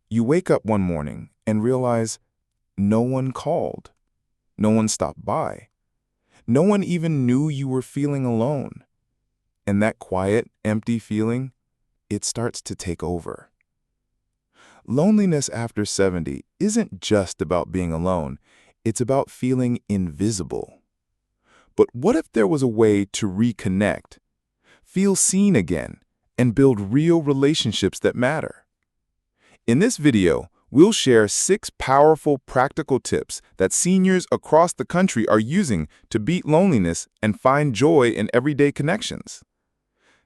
You wake up one morning and realize no one called, no one stopped by, no one even knew you were feeling alone. And that quiet, empty feeling, it starts to take over. Loneliness after 70 isn't just about being alone, it's about feeling invisible. But what if there was a way to reconnect, feel seen again, and build real relationships that matter? In this video, we'll share 6 powerful practical tips that seniors across the country are using to beat loneliness and find joy in everyday connections.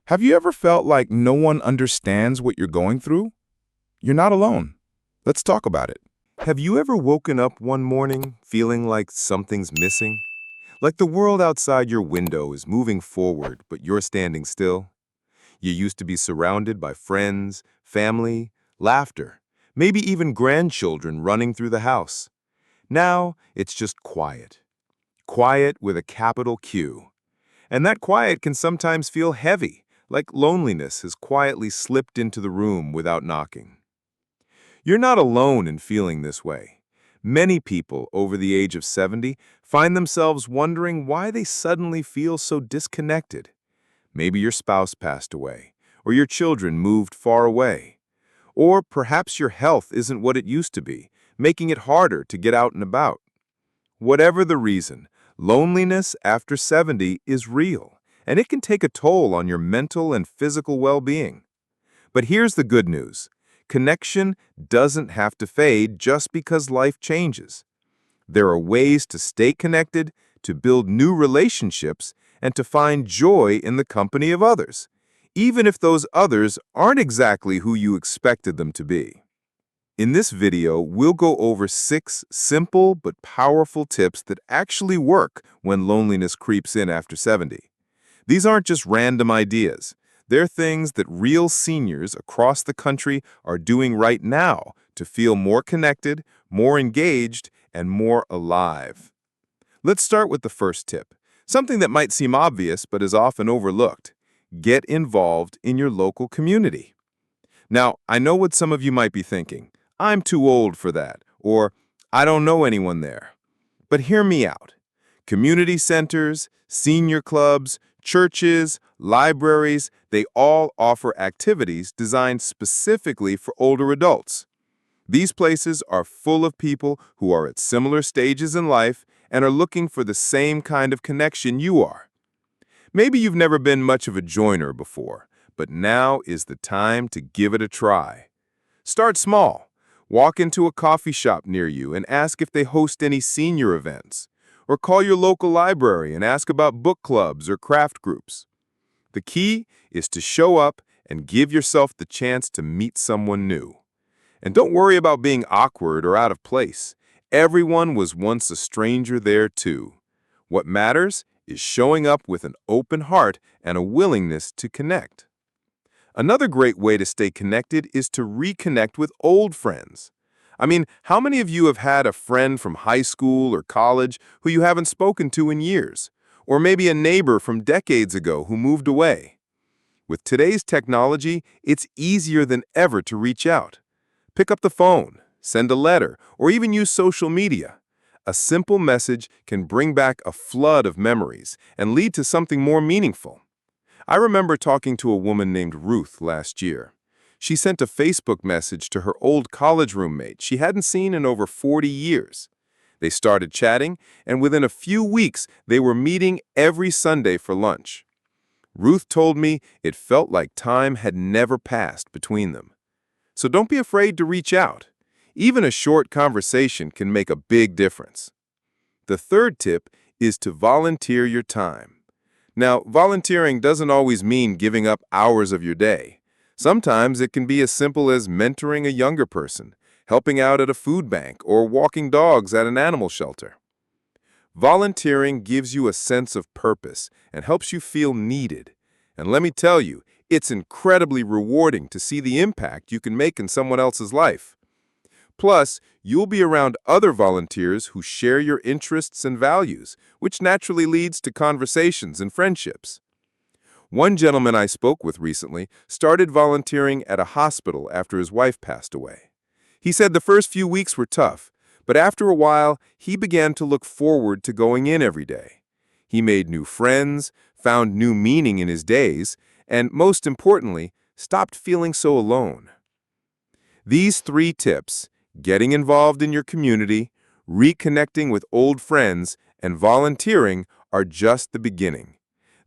Have you ever felt like no one understands what you're going through? You're not alone. Let's talk about it. Have you ever woken up one morning feeling like something's missing? Like the world outside your window is moving forward, but you're standing still? You used to be surrounded by friends, family, laughter, maybe even grandchildren running through the house. Now, it's just quiet. Quiet with a capital Q. And that quiet can sometimes feel heavy, like loneliness has quietly slipped into the room without knocking. You're not alone in feeling this way. Many people over the age of 70 find themselves wondering why they suddenly feel so disconnected. Maybe your spouse passed away, or your children moved far away. Or perhaps your health isn't what it used to be, making it harder to get out and about. Whatever the reason, loneliness after 70 is real, and it can take a toll on your mental and physical well-being. But here's the good news. Connection doesn't have to fade just because life changes. There are ways to stay connected, to build new relationships, and to find joy in the company of others, even if those others aren't exactly who you expected them to be. In this video, we'll go over 6 simple but powerful tips that actually work when loneliness creeps in after 70. These aren't just random ideas. They're things that real seniors across the country are doing right now to feel more connected, more engaged, and more alive. Let's start with the first tip, something that might seem obvious but is often overlooked. Get involved in your local community. Now, I know what some of you might be thinking. I'm too old for that, or I don't know anyone there. But hear me out. Community centers, senior clubs, churches, libraries, they all offer activities designed specifically for older adults. These places are full of people who are at similar stages in life and are looking for the same kind of connection you are. Maybe you've never been much of a joiner before, but now is the time to give it a try. Start small. Walk into a coffee shop near you and ask if they host any senior events. Or call your local library and ask about book clubs or craft groups. The key is to show up and give yourself the chance to meet someone new. And don't worry about being awkward or out of place. Everyone was once a stranger there too. What matters is showing up with an open heart and a willingness to connect. Another great way to stay connected is to reconnect with old friends. I mean, how many of you have had a friend from high school or college who you haven't spoken to in years? Or maybe a neighbor from decades ago who moved away? With today's technology, it's easier than ever to reach out. Pick up the phone, send a letter, or even use social media. A simple message can bring back a flood of memories and lead to something more meaningful. I remember talking to a woman named Ruth last year. She sent a Facebook message to her old college roommate she hadn't seen in over 40 years. They started chatting, and within a few weeks, they were meeting every Sunday for lunch. Ruth told me it felt like time had never passed between them. So don't be afraid to reach out. Even a short conversation can make a big difference. The third tip is to volunteer your time. Now, volunteering doesn't always mean giving up hours of your day. Sometimes it can be as simple as mentoring a younger person, helping out at a food bank, or walking dogs at an animal shelter. Volunteering gives you a sense of purpose and helps you feel needed. And let me tell you, it's incredibly rewarding to see the impact you can make in someone else's life. Plus, you'll be around other volunteers who share your interests and values, which naturally leads to conversations and friendships. One gentleman I spoke with recently started volunteering at a hospital after his wife passed away. He said the first few weeks were tough, but after a while, he began to look forward to going in every day. He made new friends, found new meaning in his days, and most importantly, stopped feeling so alone. These three tips, getting involved in your community, reconnecting with old friends, and volunteering, are just the beginning.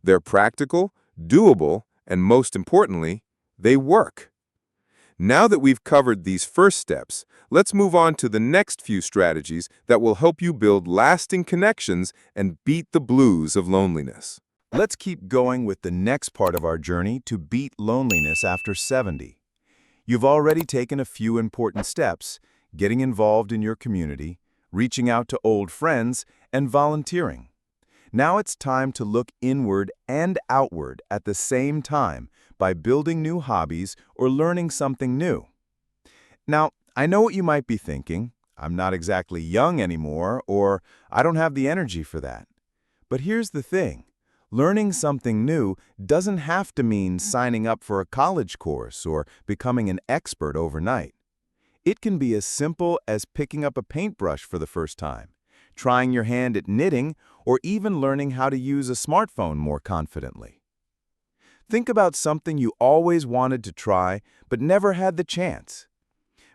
They're practical, doable, and most importantly, they work. Now that we've covered these first steps, let's move on to the next few strategies that will help you build lasting connections and beat the blues of loneliness. Let's keep going with the next part of our journey to beat loneliness after 70. You've already taken a few important steps, getting involved in your community, reaching out to old friends, and volunteering. Now it's time to look inward and outward at the same time by building new hobbies or learning something new. Now, I know what you might be thinking. I'm not exactly young anymore, or I don't have the energy for that. But here's the thing. Learning something new doesn't have to mean signing up for a college course or becoming an expert overnight. It can be as simple as picking up a paintbrush for the first time, trying your hand at knitting, or even learning how to use a smartphone more confidently. Think about something you always wanted to try but never had the chance.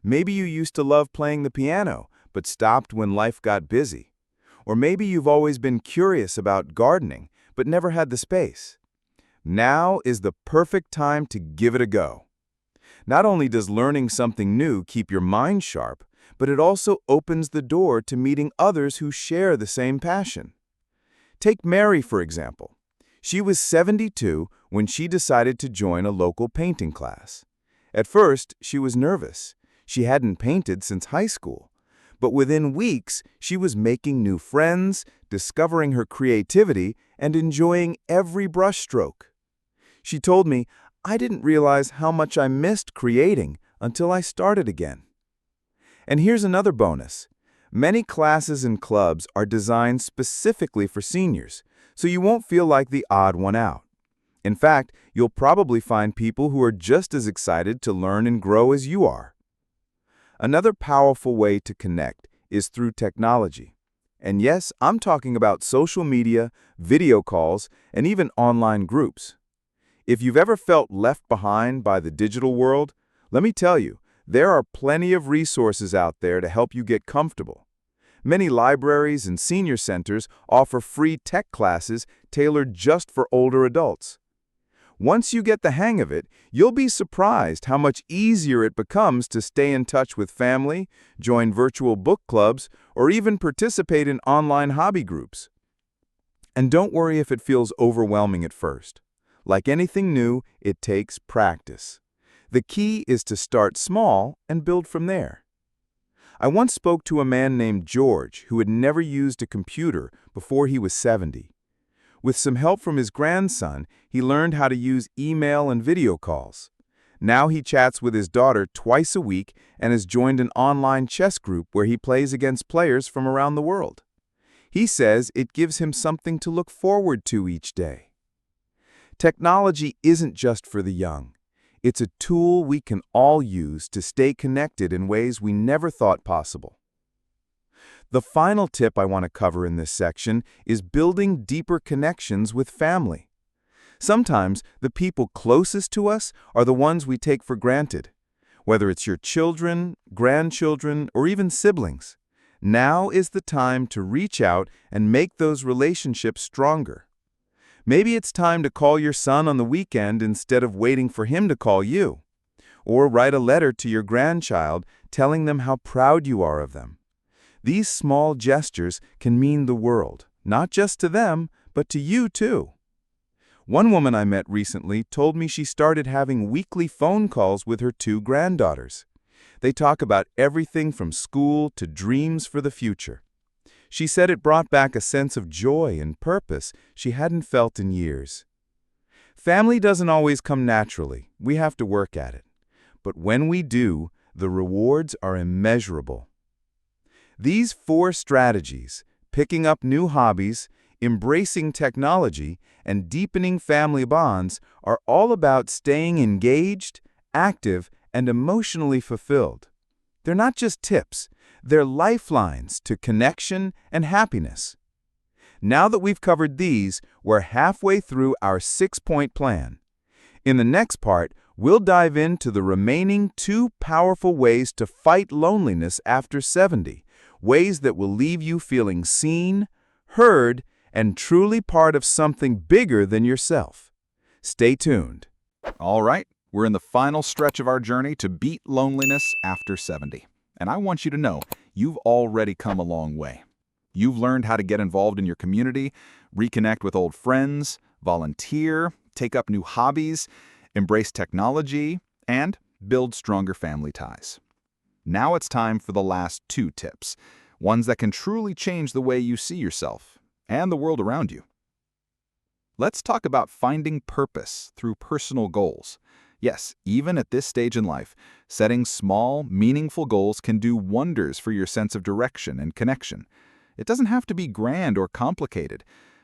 Maybe you used to love playing the piano but stopped when life got busy. Or maybe you've always been curious about gardening but never had the space. Now is the perfect time to give it a go. Not only does learning something new keep your mind sharp, but it also opens the door to meeting others who share the same passion. Take Mary, for example. She was 72 when she decided to join a local painting class. At first, she was nervous. She hadn't painted since high school. But within weeks, she was making new friends, discovering her creativity, and enjoying every brushstroke. She told me, "I didn't realize how much I missed creating until I started again." And here's another bonus. Many classes and clubs are designed specifically for seniors, so you won't feel like the odd one out. In fact, you'll probably find people who are just as excited to learn and grow as you are. Another powerful way to connect is through technology. And yes, I'm talking about social media, video calls, and even online groups. If you've ever felt left behind by the digital world, let me tell you, there are plenty of resources out there to help you get comfortable. Many libraries and senior centers offer free tech classes tailored just for older adults. Once you get the hang of it, you'll be surprised how much easier it becomes to stay in touch with family, join virtual book clubs, or even participate in online hobby groups. And don't worry if it feels overwhelming at first. Like anything new, it takes practice. The key is to start small and build from there. I once spoke to a man named George who had never used a computer before he was 70. With some help from his grandson, he learned how to use email and video calls. Now he chats with his daughter twice a week and has joined an online chess group where he plays against players from around the world. He says it gives him something to look forward to each day. Technology isn't just for the young. It's a tool we can all use to stay connected in ways we never thought possible. The final tip I want to cover in this section is building deeper connections with family. Sometimes the people closest to us are the ones we take for granted, whether it's your children, grandchildren, or even siblings. Now is the time to reach out and make those relationships stronger. Maybe it's time to call your son on the weekend instead of waiting for him to call you, or write a letter to your grandchild telling them how proud you are of them. These small gestures can mean the world, not just to them, but to you too. One woman I met recently told me she started having weekly phone calls with her 2 granddaughters. They talk about everything from school to dreams for the future. She said it brought back a sense of joy and purpose she hadn't felt in years. Family doesn't always come naturally. We have to work at it. But when we do, the rewards are immeasurable. These 4 strategies, picking up new hobbies, embracing technology, and deepening family bonds, are all about staying engaged, active, and emotionally fulfilled. They're not just tips, they're lifelines to connection and happiness. Now that we've covered these, we're halfway through our 6-point plan. In the next part, we'll dive into the remaining 2 powerful ways to fight loneliness after 70, ways that will leave you feeling seen, heard, and truly part of something bigger than yourself. Stay tuned. All right, we're in the final stretch of our journey to beat loneliness after 70. And I want you to know, you've already come a long way. You've learned how to get involved in your community, reconnect with old friends, volunteer, take up new hobbies, embrace technology, and build stronger family ties. Now it's time for the last 2 tips, ones that can truly change the way you see yourself and the world around you. Let's talk about finding purpose through personal goals. Yes, even at this stage in life, setting small, meaningful goals can do wonders for your sense of direction and connection. It doesn't have to be grand or complicated.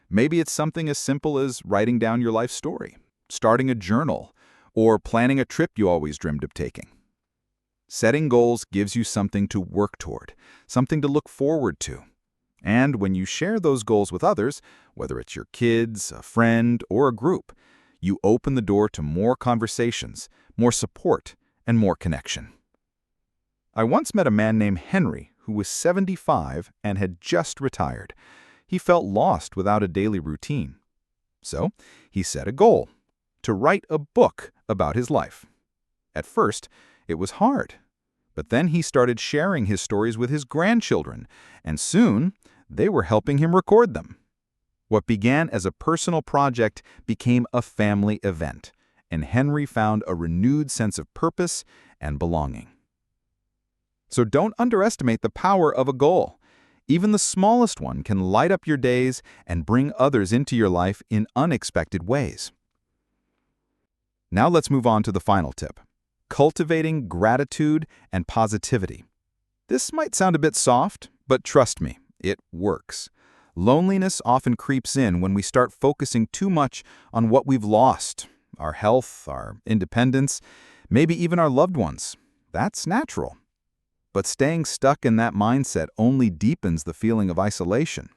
Maybe it's something as simple as writing down your life story, starting a journal, or planning a trip you always dreamed of taking. Setting goals gives you something to work toward, something to look forward to. And when you share those goals with others, whether it's your kids, a friend, or a group, you open the door to more conversations, more support, and more connection. I once met a man named Henry who was 75 and had just retired. He felt lost without a daily routine. So he set a goal, to write a book about his life. At first, it was hard, but then he started sharing his stories with his grandchildren, and soon they were helping him record them. What began as a personal project became a family event, and Henry found a renewed sense of purpose and belonging. So don't underestimate the power of a goal. Even the smallest one can light up your days and bring others into your life in unexpected ways. Now let's move on to the final tip, cultivating gratitude and positivity. This might sound a bit soft, but trust me, it works. Loneliness often creeps in when we start focusing too much on what we've lost, our health, our independence, maybe even our loved ones. That's natural. But staying stuck in that mindset only deepens the feeling of isolation.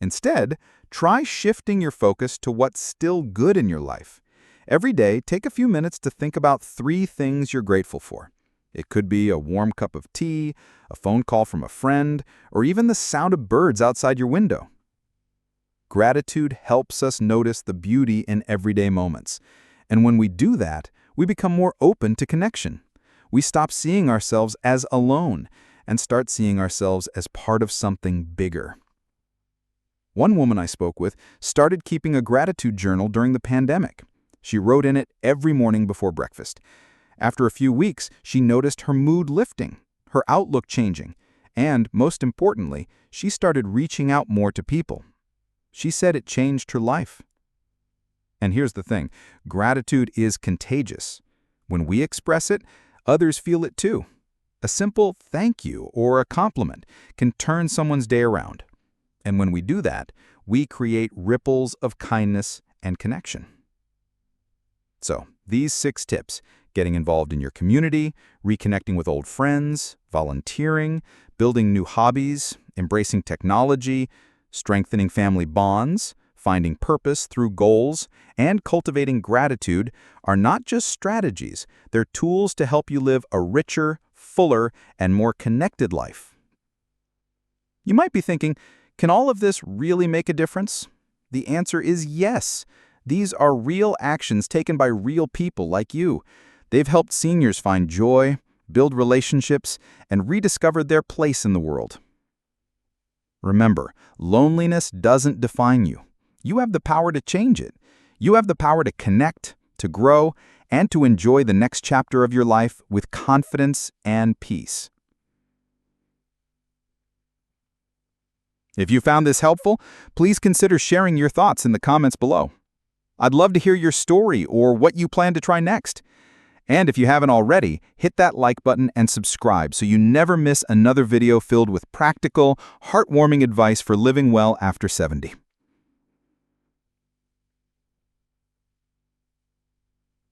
Instead, try shifting your focus to what's still good in your life. Every day, take a few minutes to think about 3 things you're grateful for. It could be a warm cup of tea, a phone call from a friend, or even the sound of birds outside your window. Gratitude helps us notice the beauty in everyday moments. And when we do that, we become more open to connection. We stop seeing ourselves as alone and start seeing ourselves as part of something bigger. One woman I spoke with started keeping a gratitude journal during the pandemic. She wrote in it every morning before breakfast. After a few weeks, she noticed her mood lifting, her outlook changing, and, most importantly, she started reaching out more to people. She said it changed her life. And here's the thing, gratitude is contagious. When we express it, others feel it too. A simple thank you or a compliment can turn someone's day around. And when we do that, we create ripples of kindness and connection. So, these 6 tips, getting involved in your community, reconnecting with old friends, volunteering, building new hobbies, embracing technology, strengthening family bonds, finding purpose through goals, and cultivating gratitude are not just strategies, they're tools to help you live a richer, fuller, and more connected life. You might be thinking, can all of this really make a difference? The answer is yes. These are real actions taken by real people like you. They've helped seniors find joy, build relationships, and rediscover their place in the world. Remember, loneliness doesn't define you. You have the power to change it. You have the power to connect, to grow, and to enjoy the next chapter of your life with confidence and peace. If you found this helpful, please consider sharing your thoughts in the comments below. I'd love to hear your story or what you plan to try next. And if you haven't already, hit that like button and subscribe so you never miss another video filled with practical, heartwarming advice for living well after 70.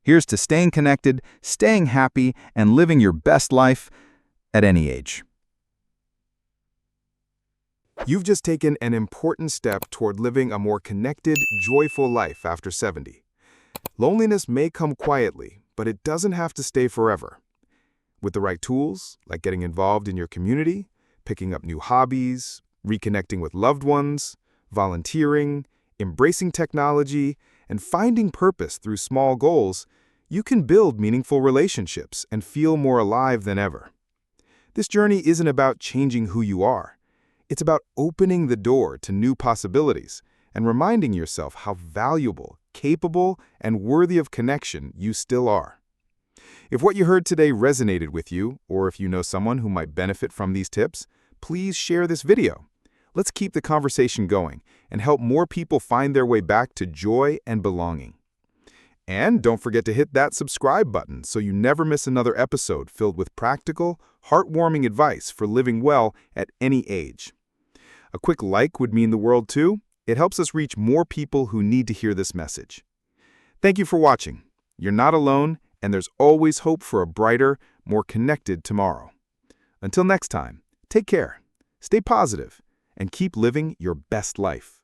Here's to staying connected, staying happy, and living your best life at any age. You've just taken an important step toward living a more connected, joyful life after 70. Loneliness may come quietly, but it doesn't have to stay forever. With the right tools, like getting involved in your community, picking up new hobbies, reconnecting with loved ones, volunteering, embracing technology, and finding purpose through small goals, you can build meaningful relationships and feel more alive than ever. This journey isn't about changing who you are. It's about opening the door to new possibilities and reminding yourself how valuable, capable, and worthy of connection you still are. If what you heard today resonated with you, or if you know someone who might benefit from these tips, please share this video. Let's keep the conversation going and help more people find their way back to joy and belonging. And don't forget to hit that subscribe button so you never miss another episode filled with practical, heartwarming advice for living well at any age. A quick like would mean the world too. It helps us reach more people who need to hear this message. Thank you for watching. You're not alone, and there's always hope for a brighter, more connected tomorrow. Until next time, take care, stay positive, and keep living your best life.